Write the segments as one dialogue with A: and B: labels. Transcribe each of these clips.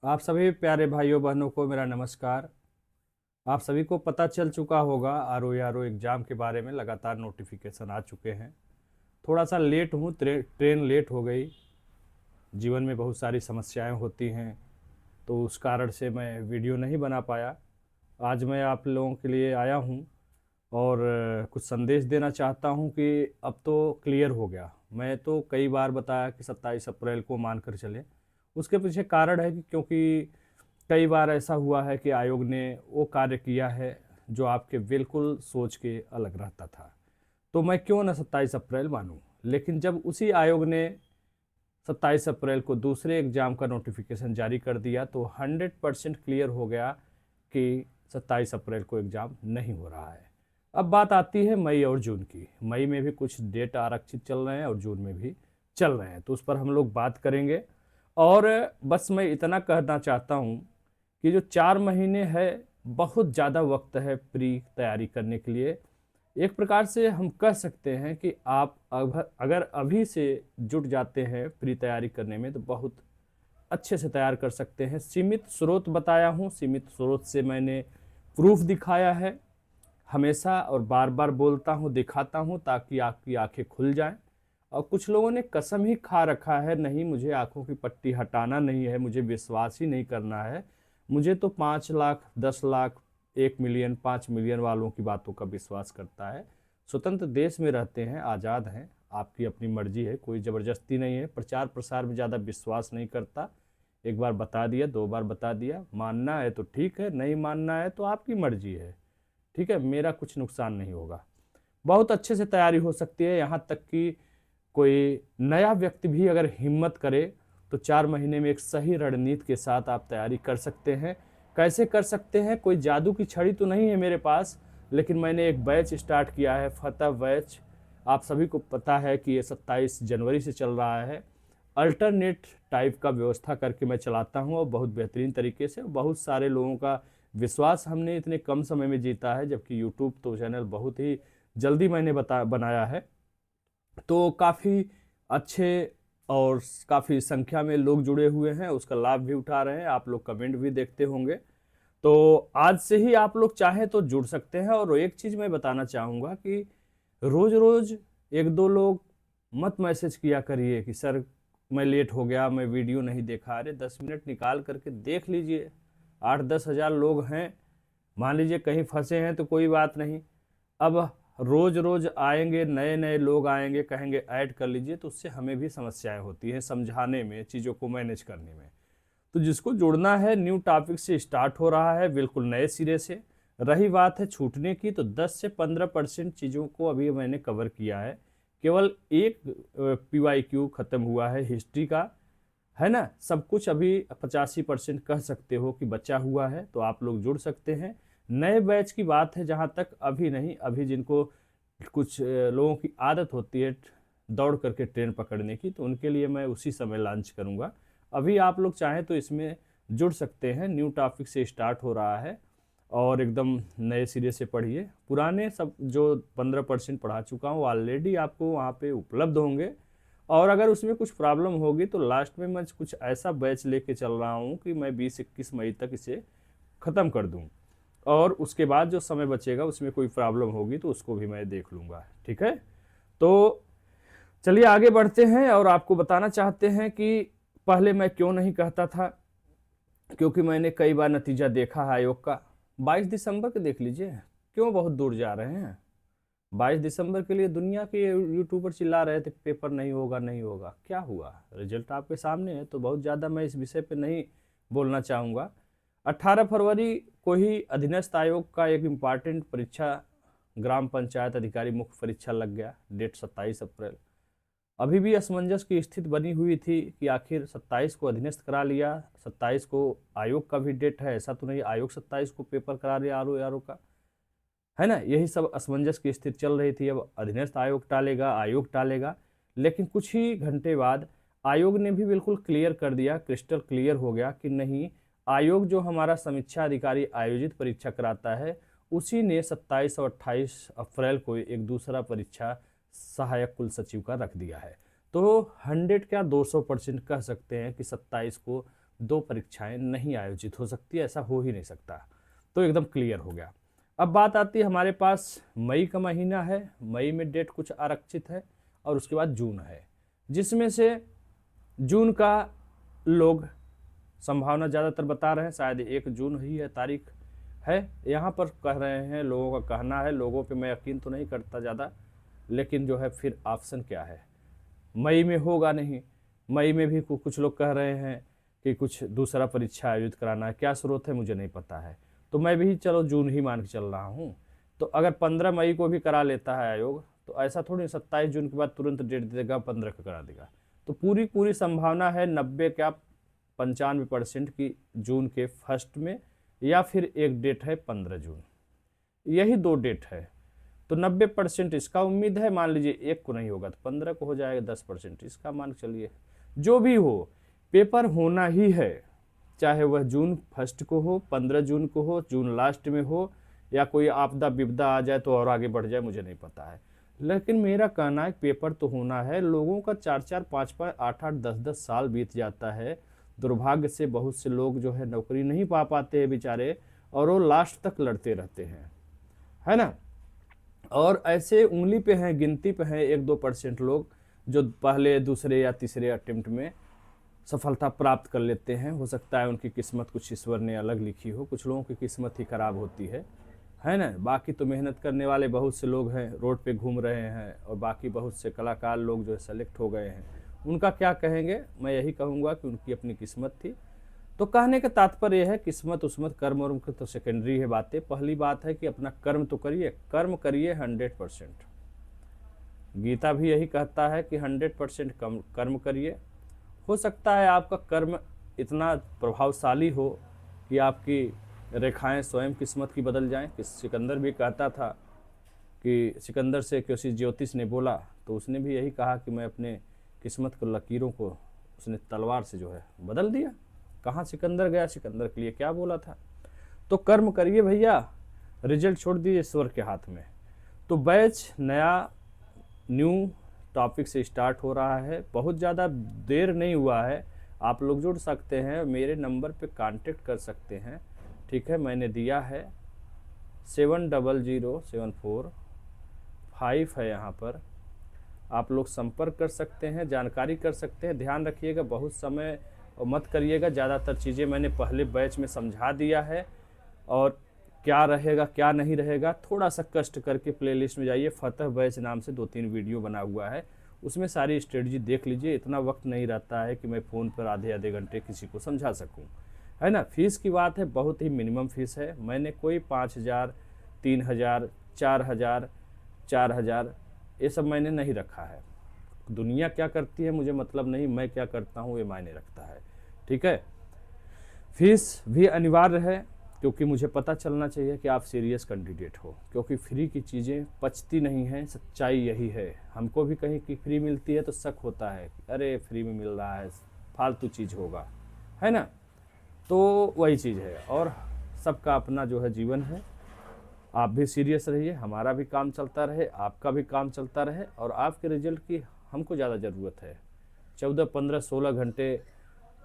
A: आप सभी प्यारे भाइयों बहनों को मेरा नमस्कार। आप सभी को पता चल चुका होगा आरओ एग्ज़ाम के बारे में लगातार नोटिफिकेशन आ चुके हैं। थोड़ा सा लेट हूँ, ट्रेन लेट हो गई। जीवन में बहुत सारी समस्याएं होती हैं, तो उस कारण से मैं वीडियो नहीं बना पाया। आज मैं आप लोगों के लिए आया हूँ और कुछ संदेश देना चाहता हूँ कि अब तो क्लियर हो गया। मैं तो कई बार बताया कि 27 अप्रैल को मानकर चले। उसके पीछे कारण है कि क्योंकि कई बार ऐसा हुआ है कि आयोग ने वो कार्य किया है जो आपके बिल्कुल सोच के अलग रहता था। तो मैं क्यों ना 27 अप्रैल मानूं। लेकिन जब उसी आयोग ने 27 अप्रैल को दूसरे एग्जाम का नोटिफिकेशन जारी कर दिया तो 100% क्लियर हो गया कि 27 अप्रैल को एग्ज़ाम नहीं हो रहा है। अब बात आती है मई और जून की। मई में भी कुछ डेट आरक्षित चल रहे हैं और जून में भी चल रहे हैं, तो उस पर हम लोग बात करेंगे। और बस मैं इतना कहना चाहता हूँ कि जो 4 महीने है, बहुत ज़्यादा वक्त है प्री तैयारी करने के लिए। एक प्रकार से हम कह सकते हैं कि आप अगर अभी से जुट जाते हैं प्री तैयारी करने में तो बहुत अच्छे से तैयार कर सकते हैं। सीमित स्रोत बताया हूँ, सीमित स्रोत से मैंने प्रूफ दिखाया है। हमेशा और बार बार बोलता हूँ, दिखाता हूँ ताकि आपकी आंखें खुल जाएं। और कुछ लोगों ने कसम ही खा रखा है, नहीं मुझे आंखों की पट्टी हटाना नहीं है, मुझे विश्वास ही नहीं करना है, मुझे तो 5 लाख 10 लाख 1 मिलियन 5 मिलियन वालों की बातों का विश्वास करता है। स्वतंत्र देश में रहते हैं, आज़ाद हैं, आपकी अपनी मर्जी है, कोई ज़बरदस्ती नहीं है। प्रचार प्रसार में ज़्यादा विश्वास नहीं करता। एक बार बता दिया, 2 बार बता दिया, मानना है तो ठीक है, नहीं मानना है तो आपकी मर्जी है। ठीक है, मेरा कुछ नुकसान नहीं होगा। बहुत अच्छे से तैयारी हो सकती है। यहाँ तक कि कोई नया व्यक्ति भी अगर हिम्मत करे तो 4 महीने में एक सही रणनीति के साथ आप तैयारी कर सकते हैं। कैसे कर सकते हैं? कोई जादू की छड़ी तो नहीं है मेरे पास, लेकिन मैंने एक बैच स्टार्ट किया है, फतह बैच। आप सभी को पता है कि ये 27 जनवरी से चल रहा है। अल्टरनेट टाइप का व्यवस्था करके मैं चलाता हूँ और बहुत बेहतरीन तरीके से। बहुत सारे लोगों का विश्वास हमने इतने कम समय में जीता है, जबकि यूट्यूब तो चैनल बहुत ही जल्दी मैंने बनाया है। तो काफ़ी अच्छे और काफ़ी संख्या में लोग जुड़े हुए हैं, उसका लाभ भी उठा रहे हैं। आप लोग कमेंट भी देखते होंगे। तो आज से ही आप लोग चाहें तो जुड़ सकते हैं। और एक चीज़ मैं बताना चाहूँगा कि रोज़ रोज़ एक दो लोग मत मैसेज किया करिए कि सर मैं लेट हो गया, मैं वीडियो नहीं देखा। अरे 10 मिनट निकाल करके देख लीजिए। 8-10 हज़ार लोग हैं, मान लीजिए कहीं फंसे हैं तो कोई बात नहीं। अब रोज रोज आएंगे, नए नए लोग आएंगे, कहेंगे ऐड कर लीजिए, तो उससे हमें भी समस्याएं होती हैं समझाने में, चीज़ों को मैनेज करने में। तो जिसको जुड़ना है, न्यू टॉपिक से स्टार्ट हो रहा है बिल्कुल नए सिरे से। रही बात है छूटने की, तो 10 से 15% चीज़ों को अभी मैंने कवर किया है। केवल एक PYQ ख़त्म हुआ है हिस्ट्री का, है ना। सब कुछ अभी 85% कह सकते हो कि बचा हुआ है, तो आप लोग जुड़ सकते हैं। नए बैच की बात है जहाँ तक, अभी नहीं। अभी जिनको कुछ लोगों की आदत होती है दौड़ करके ट्रेन पकड़ने की, तो उनके लिए मैं उसी समय लॉन्च करूँगा। अभी आप लोग चाहें तो इसमें जुड़ सकते हैं। न्यू टॉपिक से स्टार्ट हो रहा है और एकदम नए सिरे से पढ़िए। पुराने सब जो 15% पढ़ा चुका हूँ ऑलरेडी आपको वहाँ पे उपलब्ध होंगे। और अगर उसमें कुछ प्रॉब्लम होगी तो लास्ट में मैं कुछ ऐसा बैच लेके चल रहा हूँ कि मैं 20-21 मई तक इसे ख़त्म कर दूँ। और उसके बाद जो समय बचेगा उसमें कोई प्रॉब्लम होगी तो उसको भी मैं देख लूँगा। ठीक है, तो चलिए आगे बढ़ते हैं। और आपको बताना चाहते हैं कि पहले मैं क्यों नहीं कहता था, क्योंकि मैंने कई बार नतीजा देखा है आयोग का। 22 दिसंबर का देख लीजिए, क्यों बहुत दूर जा रहे हैं। 22 दिसंबर के लिए दुनिया के यूट्यूबर चिल्ला रहे थे पेपर नहीं होगा नहीं होगा, क्या हुआ? रिजल्ट आपके सामने है। तो बहुत ज़्यादा मैं इस विषय पे नहीं बोलना चाहूँगा। 18 फरवरी को ही अधीनस्थ आयोग का एक इम्पॉर्टेंट परीक्षा, ग्राम पंचायत अधिकारी मुख्य परीक्षा लग गया। डेट 27 अप्रैल। अभी भी असमंजस की स्थिति बनी हुई थी कि आखिर 27 को अधीनस्थ करा लिया, 27 को आयोग का भी डेट है। ऐसा तो नहीं आयोग 27 को पेपर करा लिया आर का, है ना। यही सब असमंजस की स्थिति चल रही थी। अब अधीनस्थ आयोग टालेगा, आयोग टालेगा। लेकिन कुछ ही घंटे बाद आयोग ने भी बिल्कुल क्लियर कर दिया, क्रिस्टल क्लियर हो गया कि नहीं, आयोग जो हमारा समीक्षा अधिकारी आयोजित परीक्षा कराता है, उसी ने 27 और 28 अप्रैल को एक दूसरा परीक्षा सहायक कुल सचिव का रख दिया है। तो 100 क्या 200% कह सकते हैं कि 27 को 2 परीक्षाएं नहीं आयोजित हो सकती, ऐसा हो ही नहीं सकता। तो एकदम क्लियर हो गया। अब बात आती है, हमारे पास मई का महीना है, मई में डेट कुछ आरक्षित है, और उसके बाद जून है, जिसमें से जून का लोग संभावना ज़्यादातर बता रहे हैं, शायद 1 जून ही है तारीख है, यहाँ पर कह रहे हैं, लोगों का कहना है, लोगों पे मैं यकीन तो नहीं करता ज़्यादा, लेकिन जो है फिर ऑप्शन क्या है, मई में होगा नहीं, मई में भी कुछ लोग कह रहे हैं कि कुछ दूसरा परीक्षा आयोजित कराना है, क्या स्रोत है मुझे नहीं पता है, तो मैं भी चलो जून ही मान के चल रहा हूँ। तो अगर 15 मई को भी करा लेता है आयोग, तो ऐसा थोड़ी 27 जून के बाद तुरंत डेट देगा, 15 का करा देगा। तो पूरी संभावना है 90 क्या 95% की जून के फर्स्ट में, या फिर एक डेट है 15 जून, यही 2 डेट है। तो 90% इसका उम्मीद है, मान लीजिए 1 को नहीं होगा तो 15 को हो जाएगा, 10% इसका मान चलिए। जो भी हो, पेपर होना ही है, चाहे वह जून फर्स्ट को हो, 15 जून को हो, जून लास्ट में हो, या कोई आपदा विपदा आ जाए तो और आगे बढ़ जाए, मुझे नहीं पता है। लेकिन मेरा कहना है पेपर तो होना है। लोगों का 4-4, 5-5, 8-8, 10-10 साल बीत जाता है। दुर्भाग्य से बहुत से लोग जो है नौकरी नहीं पा पाते हैं बेचारे, और वो लास्ट तक लड़ते रहते हैं, है ना। और ऐसे उंगली पे हैं, गिनती पे हैं 1-2% लोग जो पहले, दूसरे या तीसरे अटेम्प्ट में सफलता प्राप्त कर लेते हैं। हो सकता है उनकी किस्मत कुछ ईश्वर ने अलग लिखी हो, कुछ लोगों की किस्मत ही खराब होती है ना। बाकी तो मेहनत करने वाले बहुत से लोग हैं, रोड पे घूम रहे हैं, और बाकी बहुत से कलाकार लोग जो है सेलेक्ट हो गए हैं, उनका क्या कहेंगे। मैं यही कहूँगा कि उनकी अपनी किस्मत थी। तो कहने का तात्पर्य यह है, किस्मत उस्मत कर्म वर्म की तो सेकेंडरी है बातें। पहली बात है कि अपना कर्म तो करिए, कर्म करिए 100%। गीता भी यही कहता है कि 100% कर्म करिए। हो सकता है आपका कर्म इतना प्रभावशाली हो कि आपकी रेखाएं स्वयं किस्मत की बदल जाएं। कि सिकंदर भी कहता था कि सिकंदर से किसी ज्योतिष ने बोला, तो उसने भी यही कहा कि मैं अपने किस्मत को, लकीरों को उसने तलवार से जो है बदल दिया। कहाँ सिकंदर गया, सिकंदर के लिए क्या बोला था। तो कर्म करिए भैया, रिजल्ट छोड़ दीजिए ईश्वर के हाथ में। तो बैच नया न्यू टॉपिक से स्टार्ट हो रहा है, बहुत ज़्यादा देर नहीं हुआ है। आप लोग जुड़ सकते हैं, मेरे नंबर पे कांटेक्ट कर सकते हैं, ठीक है। मैंने दिया है 700745 है, यहाँ पर आप लोग संपर्क कर सकते हैं, जानकारी कर सकते हैं। ध्यान रखिएगा, बहुत समय मत करिएगा, ज़्यादातर चीज़ें मैंने पहले बैच में समझा दिया है, और क्या रहेगा क्या नहीं रहेगा, थोड़ा सा कष्ट करके प्लेलिस्ट में जाइए, फतह बैच नाम से 2-3 वीडियो बना हुआ है, उसमें सारी स्ट्रेटजी देख लीजिए। इतना वक्त नहीं रहता है कि मैं फ़ोन पर आधे घंटे किसी को समझा सकूं, है ना। फीस की बात है, बहुत ही मिनिमम फीस है। मैंने कोई 5,000, 3,000, 4,000, 4,000 ये सब मैंने नहीं रखा है। दुनिया क्या करती है मुझे मतलब नहीं, मैं क्या करता हूँ ये मायने रखता है, ठीक है। फीस भी अनिवार्य है, क्योंकि मुझे पता चलना चाहिए कि आप सीरियस कैंडिडेट हो, क्योंकि फ्री की चीज़ें पचती नहीं हैं, सच्चाई यही है। हमको भी कहीं की फ्री मिलती है तो शक होता है, अरे फ्री में मिल रहा है, फालतू चीज़ होगा, है ना। तो वही चीज़ है, और सबका अपना जो है जीवन है। आप भी सीरियस रहिए, हमारा भी काम चलता रहे, आपका भी काम चलता रहे, और आपके रिजल्ट की हमको ज़्यादा ज़रूरत है। 14, 15, 16 घंटे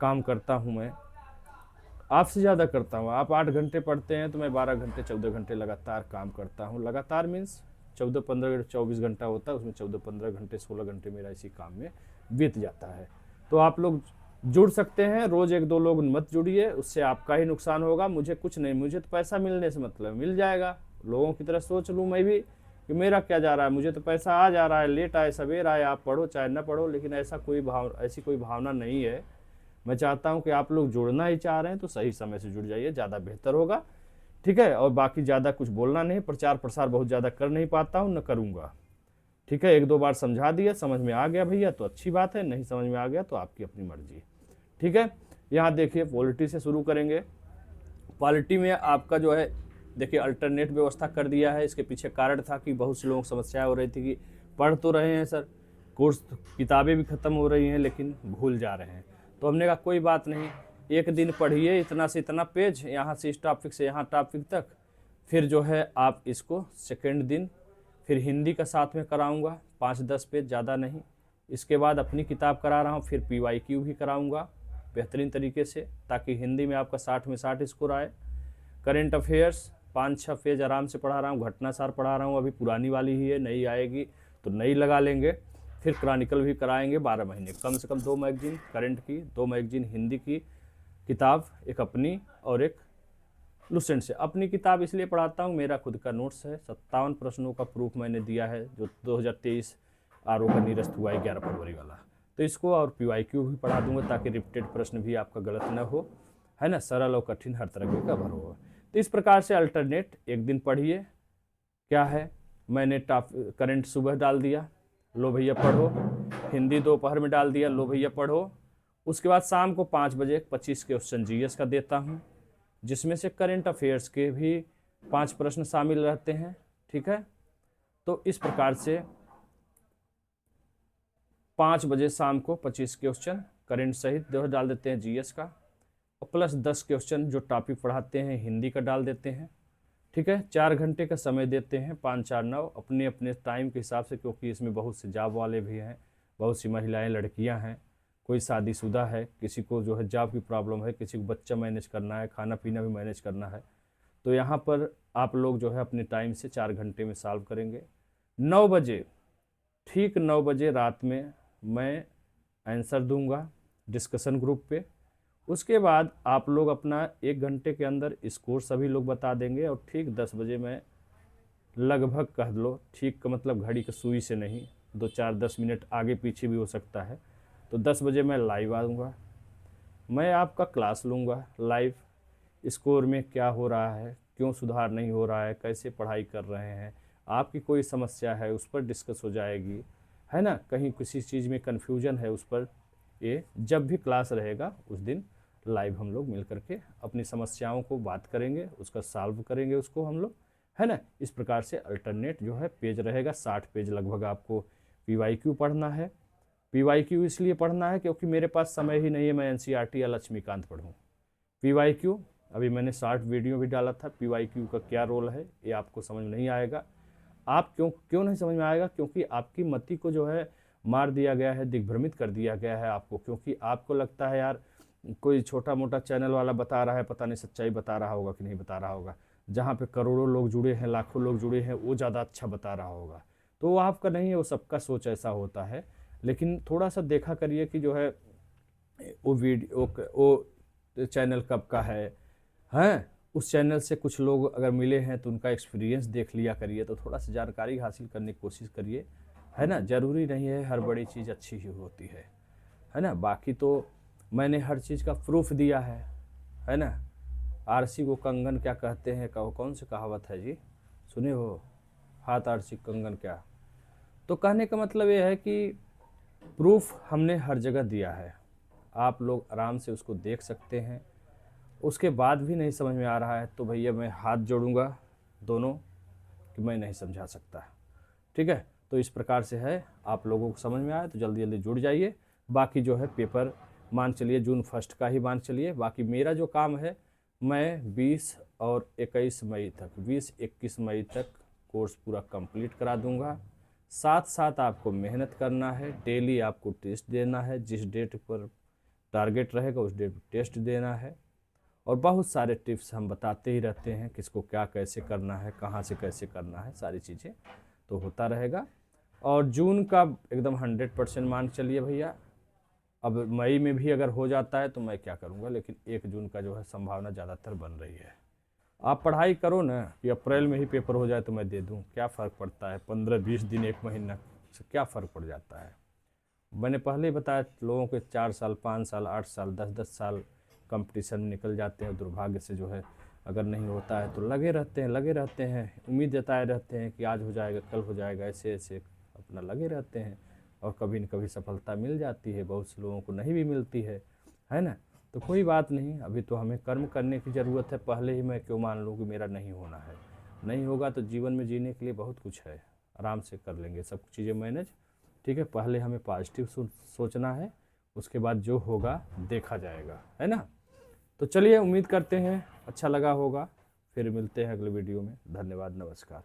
A: काम करता हूँ मैं, आपसे ज़्यादा करता हूँ। आप 8 घंटे पढ़ते हैं तो मैं 12 घंटे 14 घंटे लगातार काम करता हूँ। लगातार मीन्स 14, 15, 24 घंटा होता है, उसमें 14, 15 घंटे 16 घंटे मेरा इसी काम में बीत जाता है। तो आप लोग जुड़ सकते हैं, रोज़ 1-2 लोग मत जुड़िए, उससे आपका ही नुकसान होगा, मुझे कुछ नहीं। मुझे तो पैसा मिलने से मतलब, मिल जाएगा। लोगों की तरह सोच लूँ मैं भी कि मेरा क्या जा रहा है, मुझे तो पैसा आ जा रहा है, लेट आए सवेर आए, आप पढ़ो चाहे न पढ़ो। लेकिन ऐसी कोई भावना नहीं है। मैं चाहता हूं कि आप लोग जुड़ना ही चाह रहे हैं तो सही समय से जुड़ जाइए, ज़्यादा बेहतर होगा, ठीक है। और बाकी ज़्यादा कुछ बोलना नहीं, प्रचार प्रसार बहुत ज़्यादा कर नहीं पाता हूं, न करूँगा, ठीक है। 1-2 बार समझा दिया, समझ में आ गया भैया तो अच्छी बात है, नहीं समझ में आ गया तो आपकी अपनी मर्जी, ठीक है। यहाँ देखिए पॉलिटी से शुरू करेंगे। पॉलिटी में आपका जो है देखिए अल्टरनेट व्यवस्था कर दिया है। इसके पीछे कारण था कि बहुत से लोगों को समस्या हो रही थी कि पढ़ तो रहे हैं सर, कोर्स किताबें भी ख़त्म हो रही हैं लेकिन भूल जा रहे हैं। तो हमने कहा कोई बात नहीं, एक दिन पढ़िए इतना से इतना पेज, यहाँ से इस टॉपिक से यहाँ टॉपिक तक, फिर जो है आप इसको सेकेंड दिन फिर हिंदी का साथ में कराऊंगा, 5-10 पेज, ज़्यादा नहीं। इसके बाद अपनी किताब करा रहा हूँ, फिर PYQ भी कराऊंगा, बेहतरीन तरीके से, ताकि हिंदी में आपका 60 में 60 स्कोर आए। करेंट अफेयर्स 5-6 पेज आराम से पढ़ा रहा हूँ, घटनासार पढ़ा रहा हूँ, अभी पुरानी वाली ही है, नई आएगी तो नई लगा लेंगे। फिर क्रॉनिकल भी कराएंगे 12 महीने, कम से कम 2 मैगजीन करंट की, 2 मैगजीन हिंदी की किताब, एक अपनी और एक लुसेंट से। अपनी किताब इसलिए पढ़ाता हूँ, मेरा खुद का नोट्स है, 57 प्रश्नों का प्रूफ मैंने दिया है, जो 2023 आरओ का निरस्त हुआ है 11 फरवरी वाला, तो इसको और PYQ भी पढ़ा दूंगा, ताकि रिपीटेड प्रश्न भी आपका गलत न हो, है ना, सरल और कठिन हर तरह के कवर हो। तो इस प्रकार से अल्टरनेट एक दिन पढ़िए। क्या है, मैंने करंट सुबह डाल दिया, लो भैया पढ़ो, हिंदी दोपहर में डाल दिया, लो भैया पढ़ो। उसके बाद शाम को 5 बजे 25 क्वेश्चन GS का देता हूँ, जिसमें से करंट अफेयर्स के भी 5 प्रश्न शामिल रहते हैं। ठीक है, तो इस प्रकार से 5 बजे शाम को 25 क्वेश्चन करंट सहित डाल देते हैं GS का, और प्लस 10 क्वेश्चन जो टॉपिक पढ़ाते हैं हिंदी का डाल देते हैं। ठीक है, 4 घंटे का समय देते हैं, 5-4-9 अपने अपने टाइम के हिसाब से, क्योंकि इसमें बहुत से जॉब वाले भी हैं, बहुत सी महिलाएं लड़कियां हैं, कोई शादीशुदा है, किसी को जो है जॉब की प्रॉब्लम है, किसी को बच्चा मैनेज करना है, खाना पीना भी मैनेज करना है। तो यहाँ पर आप लोग जो है अपने टाइम से 4 घंटे में सॉल्व करेंगे। 9 बजे, ठीक 9 बजे रात में मैं आंसर दूंगा डिस्कशन ग्रुप पे। उसके बाद आप लोग अपना 1 घंटे के अंदर स्कोर सभी लोग बता देंगे, और ठीक 10 बजे मैं लगभग कह लो, ठीक का मतलब घड़ी की सुई से नहीं, 2-4-10 मिनट आगे पीछे भी हो सकता है, तो 10 बजे मैं लाइव आऊँगा, मैं आपका क्लास लूँगा लाइव, स्कोर में क्या हो रहा है, क्यों सुधार नहीं हो रहा है, कैसे पढ़ाई कर रहे हैं, आपकी कोई समस्या है उस पर डिस्कस हो जाएगी, है ना, कहीं किसी चीज़ में कन्फ्यूजन है उस पर, ये जब भी क्लास रहेगा उस दिन लाइव हम लोग मिल करके अपनी समस्याओं को बात करेंगे, उसका सॉल्व करेंगे उसको हम लोग, है ना। इस प्रकार से अल्टरनेट जो है पेज रहेगा, 60 पेज लगभग आपको PYQ पढ़ना है। PYQ इसलिए पढ़ना है क्योंकि मेरे पास समय ही नहीं है मैं NCERT या लक्ष्मीकांत पढ़ूँ। PYQ अभी मैंने शॉर्ट वीडियो भी डाला था, PYQ का क्या रोल है ये आपको समझ नहीं आएगा। आप क्यों नहीं समझ में आएगा, क्योंकि आपकी मति को जो है मार दिया गया है, दिग्भ्रमित कर दिया गया है आपको, क्योंकि आपको लगता है यार कोई छोटा मोटा चैनल वाला बता रहा है, पता नहीं सच्चाई बता रहा होगा कि नहीं बता रहा होगा, जहाँ पे करोड़ों लोग जुड़े हैं, लाखों लोग जुड़े हैं, वो ज़्यादा अच्छा बता रहा होगा। तो वो आपका नहीं है, वो सबका सोच ऐसा होता है। लेकिन थोड़ा सा देखा करिए कि जो है वो वीडियो वो चैनल कब का है, हैं, उस चैनल से कुछ लोग अगर मिले हैं तो उनका एक्सपीरियंस देख लिया करिए, तो थोड़ा सा जानकारी हासिल करने की कोशिश करिए, है ना। ज़रूरी नहीं है हर बड़ी चीज़ अच्छी ही होती है ना। बाकी तो मैंने हर चीज़ का प्रूफ दिया है ना। आरसी को कंगन क्या कहते हैं, कौन सी कहावत है जी, सुने हो, हाथ आरसी कंगन क्या। तो कहने का मतलब ये है कि प्रूफ हमने हर जगह दिया है, आप लोग आराम से उसको देख सकते हैं। उसके बाद भी नहीं समझ में आ रहा है तो भैया मैं हाथ जोड़ूंगा दोनों कि मैं नहीं समझा सकता, ठीक है। तो इस प्रकार से है, आप लोगों को समझ में आया तो जल्दी जल्दी जुड़ जाइए। बाकी जो है पेपर मान चलिए जून 1 का ही मान चलिए। बाकी मेरा जो काम है, मैं 20 और 21 मई तक, 20-21 मई तक कोर्स पूरा कंप्लीट करा दूंगा। साथ साथ आपको मेहनत करना है, डेली आपको टेस्ट देना है, जिस डेट पर टारगेट रहेगा उस डेट पर टेस्ट देना है। और बहुत सारे टिप्स हम बताते ही रहते हैं, किसको क्या कैसे करना है, कहाँ से कैसे करना है, सारी चीज़ें तो होता रहेगा। और जून का एकदम 100% मान चलिए भैया। अब मई में भी अगर हो जाता है तो मैं क्या करूँगा, लेकिन 1 जून का जो है संभावना ज़्यादातर बन रही है। आप पढ़ाई करो ना कि अप्रैल में ही पेपर हो जाए तो मैं दे दूँ, क्या फ़र्क पड़ता है, 15-20 दिन 1 महीना से क्या फ़र्क पड़ जाता है। मैंने पहले ही बताया, लोगों के 4 साल 5 साल 8 साल 10-10 साल कंपटीशन में निकल जाते हैं। दुर्भाग्य से जो है अगर नहीं होता है तो लगे रहते हैं, उम्मीद जताए रहते हैं कि आज हो जाएगा कल हो जाएगा, ऐसे ऐसे अपना लगे रहते हैं, और कभी न कभी सफलता मिल जाती है, बहुत से लोगों को नहीं भी मिलती है ना। तो कोई बात नहीं, अभी तो हमें कर्म करने की ज़रूरत है। पहले ही मैं क्यों मान लूँ कि मेरा नहीं होना है, नहीं होगा तो जीवन में जीने के लिए बहुत कुछ है, आराम से कर लेंगे सब चीज़ें मैनेज, ठीक है। पहले हमें पॉजिटिव सोचना है, उसके बाद जो होगा देखा जाएगा, है ना। तो चलिए, उम्मीद करते हैं अच्छा लगा होगा, फिर मिलते हैं अगले वीडियो में। धन्यवाद, नमस्कार।